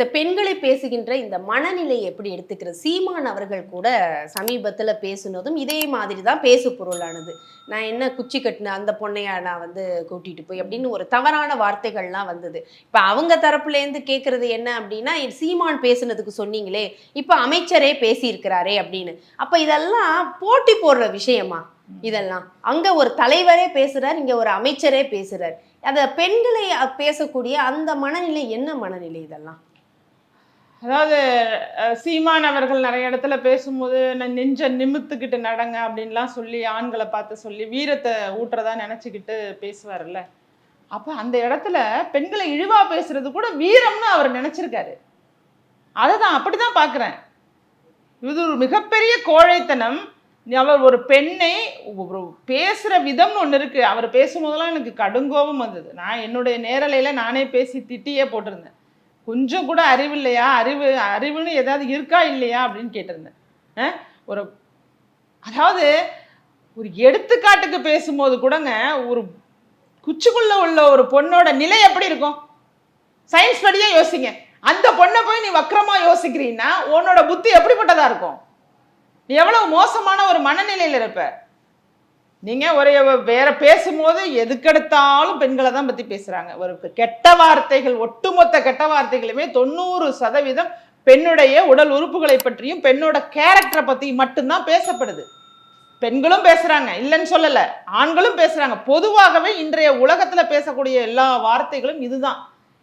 இந்த பெண்களை பேசுகின்ற இந்த மனநிலை எப்படி எடுத்துக்கிறது? சீமான் அவர்கள் கூட சமீபத்தில் பேசுனதும் இதே மாதிரி தான் பேசு பொருளானது. நான் என்ன குச்சி கட்டின அந்த பொண்ணையா நான் வந்து கூட்டிட்டு போய் அப்படின்னு ஒரு தவறான வார்த்தைகள்லாம் வந்தது. இப்போ அவங்க தரப்புலேருந்து கேட்கறது என்ன அப்படின்னா, சீமான் பேசுனதுக்கு சொன்னீங்களே, இப்போ அமைச்சரே பேசியிருக்கிறாரே அப்படின்னு. அப்போ இதெல்லாம் போட்டி போடுற விஷயமா? இதெல்லாம் அங்க ஒரு தலைவரே பேசுறார், இங்க ஒரு அமைச்சரே பேசுறார். அத பெண்களை பேசக்கூடிய அந்த மனநிலை என்ன மனநிலை இதெல்லாம்? அதாவது சீமான் அவர்கள் நிறைய இடத்துல பேசும்போது நெஞ்ச நிமித்துக்கிட்டு நடங்க அப்படின்லாம் சொல்லி ஆண்களை பார்த்து சொல்லி வீரத்தை ஊட்டுறதா நினைச்சுக்கிட்டு பேசுவார்ல. அப்ப அந்த இடத்துல பெண்களை இழிவா பேசுறது கூட வீரம்னு அவர் நினைச்சிருக்காரு. அதுதான் அப்படிதான் பாக்குறேன். இது ஒரு மிகப்பெரிய கோழைத்தனம். அவர் ஒரு பெண்ணை ஒரு பேசுற விதம்னு ஒன்று இருக்கு. அவர் பேசும்போதெல்லாம் எனக்கு கடுங்கோபம் வந்தது. நான் என்னுடைய நேரலையில நானே பேசி திட்டியே போட்டிருந்தேன். கொஞ்சம் கூட அறிவு இல்லையா, அறிவுன்னு ஏதாவது இருக்கா இல்லையா அப்படின்னு கேட்டிருந்தேன். அதாவது ஒரு எடுத்துக்காட்டுக்கு பேசும்போது கூடங்க ஒரு குச்சிக்குள்ள உள்ள ஒரு பொண்ணோட நிலை எப்படி இருக்கும்? சயின்ஸ் படியே யோசிங்க. அந்த பொண்ணை போய் நீ வக்கரமா யோசிக்கிறீன்னா உன்னோட புத்தி எப்படிப்பட்டதா இருக்கும்? நீ எவ்வளவு மோசமான ஒரு மனநிலையில இருப்ப. நீங்க ஒரு வேற பேசும்போது எதுக்கெடுத்தாலும் பெண்களை தான் பத்தி பேசுறாங்க. ஒரு கெட்ட வார்த்தைகள், ஒட்டுமொத்த கெட்ட வார்த்தைகளுமே 90% பெண்ணுடைய உடல் உறுப்புகளை பற்றியும் பெண்ணோட கேரக்டரை பத்தி மட்டும்தான் பேசப்படுது. பெண்களும் பேசுறாங்க, இல்லைன்னு சொல்லல, ஆண்களும் பேசுறாங்க. பொதுவாகவே இன்றைய உலகத்துல பேசக்கூடிய எல்லா வார்த்தைகளும் இதுதான்.